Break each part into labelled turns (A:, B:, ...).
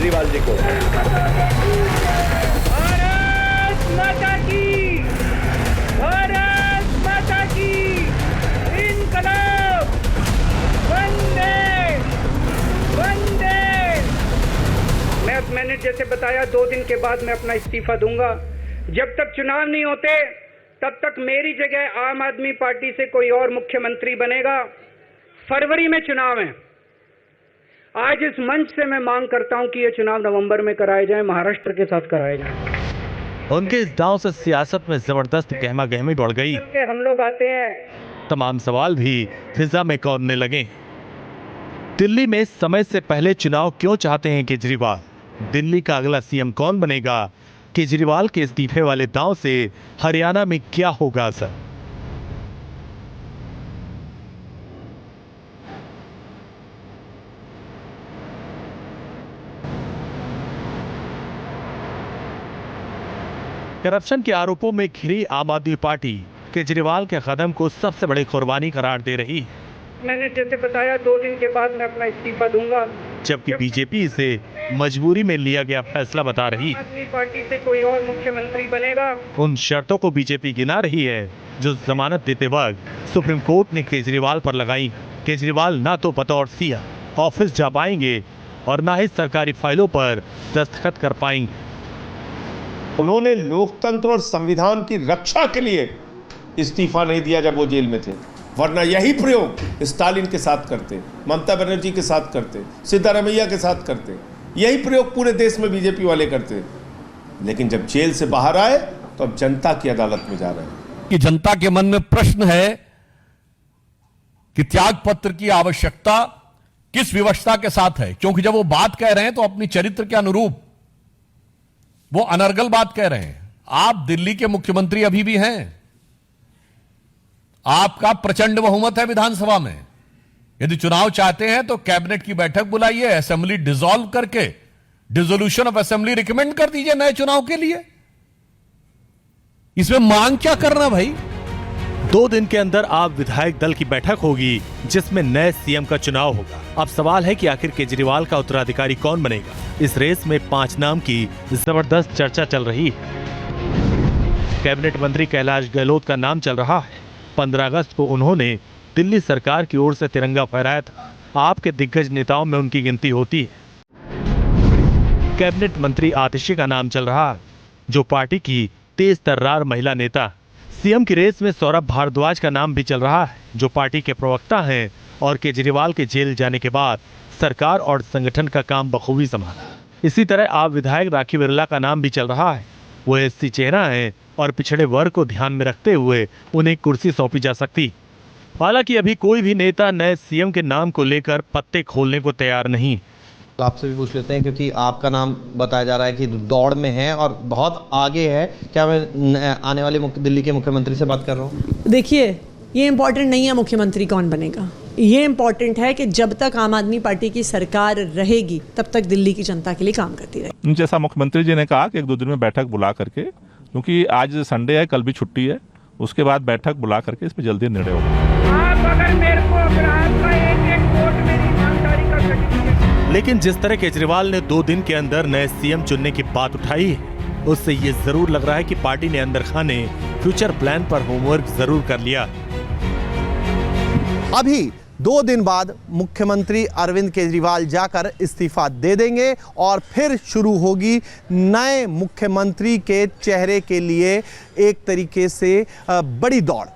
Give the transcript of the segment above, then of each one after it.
A: केजरीवाल जी को।
B: भारत माता की, भारत माता की, इनकलाब, वंदे वंदे। मैंने जैसे बताया 2 दिन के बाद मैं अपना इस्तीफा दूंगा। जब तक चुनाव नहीं होते तब तक मेरी जगह आम आदमी पार्टी से कोई और मुख्यमंत्री बनेगा। फरवरी में चुनाव है। आज इस मंच से मैं मांग करता हूं कि ये चुनाव नवंबर में कराए जाएं, महाराष्ट्र के साथ कराए जाएं।
C: उनके इस दांव से सियासत में जबरदस्त गहमा गहमी बढ़ गई।
B: हम लोग आते हैं,
C: तमाम सवाल भी फिजा में कौंधने लगे। दिल्ली में समय से पहले चुनाव क्यों चाहते हैं केजरीवाल? दिल्ली का अगला सीएम कौन बनेगा? केजरीवाल के इस्तीफे वाले दांव से हरियाणा में क्या होगा असर? करप्शन के आरोपों में घिरी आम आदमी पार्टी केजरीवाल के कदम को सबसे बड़ी कुर्बानी करार दे रही है।
B: मैंने जैसे बताया 2 दिन के बाद मैं अपना इस्तीफा दूंगा।
C: जबकि बीजेपी इसे मजबूरी में लिया गया फैसला बता रही है।
B: आदमी पार्टी से कोई और मुख्यमंत्री बनेगा।
C: उन शर्तों को बीजेपी गिना रही है जो जमानत देते वक्त सुप्रीम कोर्ट ने केजरीवाल पर लगाई। केजरीवाल ना तो बतौर सीएम ऑफिस जा पाएंगे और ना ही सरकारी फाइलों पर दस्तखत कर पाएंगे।
D: उन्होंने लोकतंत्र और संविधान की रक्षा के लिए इस्तीफा नहीं दिया जब वो जेल में थे, वरना यही प्रयोग स्टालिन के साथ करते, ममता बनर्जी के साथ करते, सिद्धारमैया के साथ करते, यही प्रयोग पूरे देश में बीजेपी वाले करते। लेकिन जब जेल से बाहर आए तो अब जनता की अदालत में जा रहे हैं।
E: कि जनता के मन में प्रश्न है कि त्याग पत्र की आवश्यकता किस विवशता के साथ है, क्योंकि जब वो बात कह रहे हैं तो अपनी चरित्र के अनुरूप वो अनर्गल बात कह रहे हैं। आप दिल्ली के मुख्यमंत्री अभी भी हैं, आपका प्रचंड बहुमत है विधानसभा में। यदि चुनाव चाहते हैं तो कैबिनेट की बैठक बुलाइए, असेंबली डिसॉल्व करके डिसोल्यूशन ऑफ असेंबली रिकमेंड कर दीजिए नए चुनाव के लिए। इसमें मांग क्या करना भाई?
C: 2 दिन के अंदर आप विधायक दल की बैठक होगी जिसमें नए सीएम का चुनाव होगा। अब सवाल है कि आखिर केजरीवाल का उत्तराधिकारी कौन बनेगा? इस रेस में 5 नाम की जबरदस्त चर्चा चल रही है। कैबिनेट मंत्री कैलाश गहलोत का नाम चल रहा है। 15 अगस्त को उन्होंने दिल्ली सरकार की ओर से तिरंगा फहराया था। आपके दिग्गज नेताओं में उनकी गिनती होती है। कैबिनेट मंत्री आतिशी का नाम चल रहा है, जो पार्टी की तेज तर्रार महिला नेता। सीएम की रेस में सौरभ भारद्वाज का नाम भी चल रहा है, जो पार्टी के प्रवक्ता हैं और केजरीवाल के जेल जाने के बाद सरकार और संगठन का काम बखूबी संभाला। इसी तरह आप विधायक राखी बिरला का नाम भी चल रहा है। वो एससी चेहरा है और पिछड़े वर्ग को ध्यान में रखते हुए उन्हें कुर्सी सौंपी जा सकती। हालांकि अभी कोई भी नेता नए सीएम के नाम को लेकर पत्ते खोलने को तैयार नहीं।
F: आपसे भी पूछ लेते हैं, क्योंकि आपका नाम बताया जा रहा है कि दौड़ में है और बहुत आगे है। क्या मैं आने वाले दिल्ली के मुख्यमंत्री से बात कर रहा हूँ?
G: देखिए, ये इम्पोर्टेंट नहीं है मुख्यमंत्री कौन बनेगा। ये इम्पोर्टेंट है कि जब तक आम आदमी पार्टी की सरकार रहेगी तब तक दिल्ली की जनता के लिए काम करती रहेगी।
H: जैसा मुख्यमंत्री जी ने कहा कि 1-2 दिन में बैठक बुला करके, क्योंकि आज संडे है, कल भी छुट्टी है, उसके बाद बैठक बुला करके इस पर जल्दी निर्णय होगा।
B: आप अगर मेरे को अपराध का एक वोट मेरी ईमानदारी का सर्टिफिकेट।
C: लेकिन जिस तरह केजरीवाल ने 2 दिन के अंदर नए सीएम चुनने की बात उठाई है, उससे ये जरूर लग रहा है कि पार्टी ने अंदर खाने फ्यूचर प्लान पर होमवर्क जरूर कर लिया।
F: अभी 2 दिन बाद मुख्यमंत्री अरविंद केजरीवाल जाकर इस्तीफा दे देंगे और फिर शुरू होगी नए मुख्यमंत्री के चेहरे के लिए एक तरीके से बड़ी दौड़।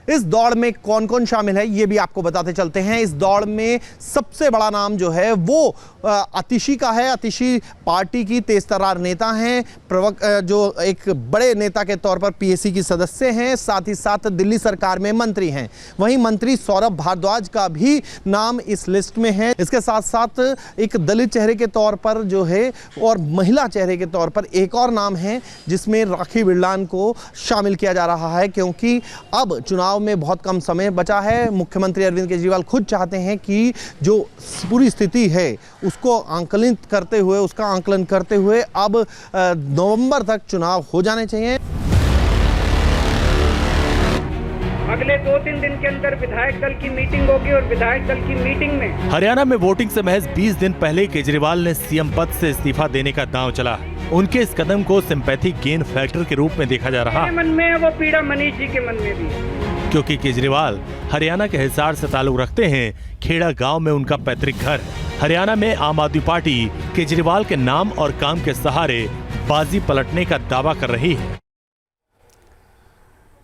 F: इस दौड़ में कौन कौन शामिल है ये भी आपको बताते चलते हैं। इस दौड़ में सबसे बड़ा नाम जो है वो आतिशी का है। आतिशी पार्टी की तेजतर्रार नेता हैं, जो एक बड़े नेता के तौर पर पीएसी की सदस्य हैं, साथ ही साथ दिल्ली सरकार में मंत्री हैं। वहीं मंत्री सौरभ भारद्वाज का भी नाम इस लिस्ट में है। इसके साथ साथ एक दलित चेहरे के तौर पर जो है और महिला चेहरे के तौर पर एक और नाम है जिसमें राखी बिरलान को शामिल किया जा रहा है, क्योंकि अब चुनाव में बहुत कम समय बचा है। मुख्यमंत्री अरविंद केजरीवाल खुद चाहते हैं कि जो पूरी स्थिति है उसको आंकलित करते हुए, उसका आंकलन करते हुए अब नवंबर तक चुनाव हो जाने चाहिए।
B: अगले 2-3 दिन के अंदर विधायक दल की मीटिंग होगी और विधायक दल की मीटिंग में
C: हरियाणा में वोटिंग से महज 20 दिन पहले केजरीवाल ने सीएम पद से इस्तीफा देने का दांव चला। उनके इस कदम को सिंपैथी गेन फैक्टर के रूप में देखा जा रहा
B: मेरे मन में है, वो पीड़ा मनीष जी के मन में भी है।
C: क्योंकि केजरीवाल हरियाणा के हिसार से ताल्लुक रखते हैं। खेड़ा गांव में उनका पैतृक घर है। हरियाणा में आम आदमी पार्टी केजरीवाल के नाम और काम के सहारे बाजी पलटने का दावा कर रही है।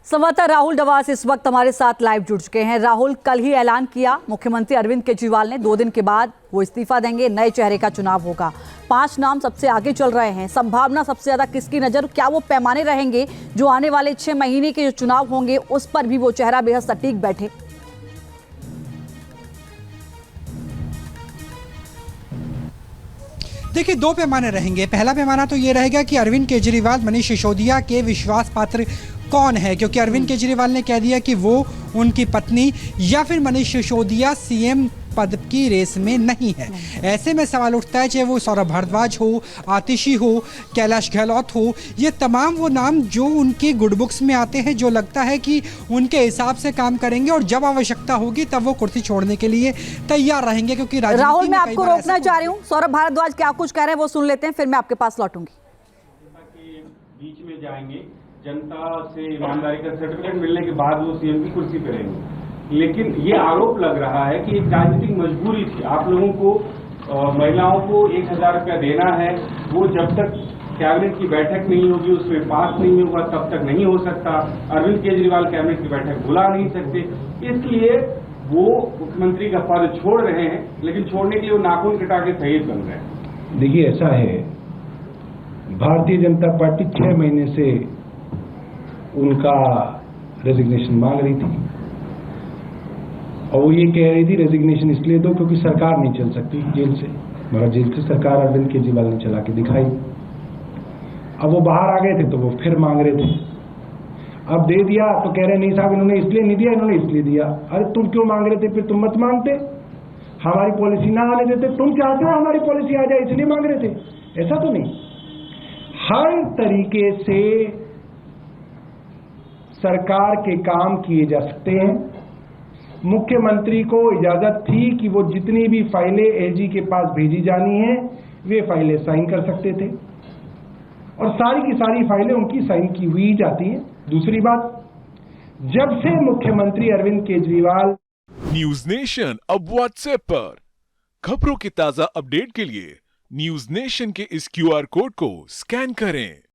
A: संवाददाता राहुल डवास इस वक्त हमारे साथ लाइव जुड़ चुके हैं। राहुल, कल ही ऐलान किया मुख्यमंत्री अरविंद केजरीवाल ने 2 दिन के बाद वो इस्तीफा देंगे, नए चेहरे का चुनाव होगा। 5 नाम सबसे आगे चल रहे हैं। संभावना सबसे ज्यादा किसकी नजर, क्या वो पैमाने रहेंगे जो आने वाले 6 महीने के जो चुनाव होंगे उस पर भी वो चेहरा बेहद सटीक बैठे?
I: देखिए, 2 पैमाने रहेंगे। पहला पैमाना तो ये रहेगा कि अरविंद केजरीवाल मनीष सिसोदिया के विश्वास पात्र कौन है, क्योंकि अरविंद केजरीवाल ने कह दिया कि वो उनकी पत्नी या फिर मनीष सिसोदिया सीएम पद की रेस में नहीं है। ऐसे में सवाल उठता है, चाहे वो सौरभ भारद्वाज हो, आतिशी हो, कैलाश गहलोत हो, ये तमाम वो नाम जो उनके गुड बुक्स में आते हैं, जो लगता है कि उनके हिसाब से काम करेंगे और जब आवश्यकता होगी तब वो कुर्सी छोड़ने के लिए तैयार रहेंगे। क्योंकि
A: राहुल, मैं आपको रोकना चाह रही हूँ। सौरभ भारद्वाज क्या कुछ कह रहे हैं वो सुन लेते हैं, फिर मैं आपके पास लौटूंगी।
J: बीच में जाएंगे, जनता से ईमानदारी का सर्टिफिकेट मिलने के बाद वो सीएम की कुर्सी पे रहेंगे। लेकिन ये आरोप लग रहा है कि एक राजनीतिक मजबूरी थी, आप लोगों को महिलाओं को 1000 रुपया देना है, वो जब तक कैबिनेट की बैठक नहीं होगी, उसमें पास नहीं होगा, तब तक नहीं हो सकता। अरविंद केजरीवाल कैबिनेट की बैठक बुला नहीं सकते, इसलिए वो मुख्यमंत्री का पद छोड़ रहे हैं, लेकिन छोड़ने के लिए वो नाखून कटा के शहीद बन रहे हैं।
K: देखिए, ऐसा है, भारतीय जनता पार्टी 6 महीने से उनका रेजिग्नेशन मांग रही थी और वो ये कह रही थी रेजिग्नेशन इसलिए दो क्योंकि सरकार नहीं चल सकती जेल से, मगर जेल से सरकार अरविंद केजरीवाल ने चला के दिखाई। अब वो बाहर आ गए थे तो वो फिर मांग रहे थे, अब दे दिया तो कह रहे नहीं साहब इन्होंने इसलिए नहीं दिया, इन्होंने इसलिए दिया। अरे तुम क्यों मांग रहे थे, फिर तुम मत मांगते, हमारी पॉलिसी ना आने देते। तुम चाहते हो हमारी पॉलिसी आ जाए इसलिए मांग रहे थे, ऐसा तो नहीं। हर तरीके से सरकार के काम किए जा सकते हैं। मुख्यमंत्री को इजाजत थी कि वो जितनी भी फाइलें एजी के पास भेजी जानी है वे फाइलें साइन कर सकते थे और सारी की सारी फाइलें उनकी साइन की हुई जाती हैं। दूसरी बात, जब से मुख्यमंत्री अरविंद केजरीवाल
L: न्यूज नेशन अब व्हाट्सएप पर खबरों की ताजा अपडेट के लिए न्यूज नेशन के इस QR कोड को स्कैन करें।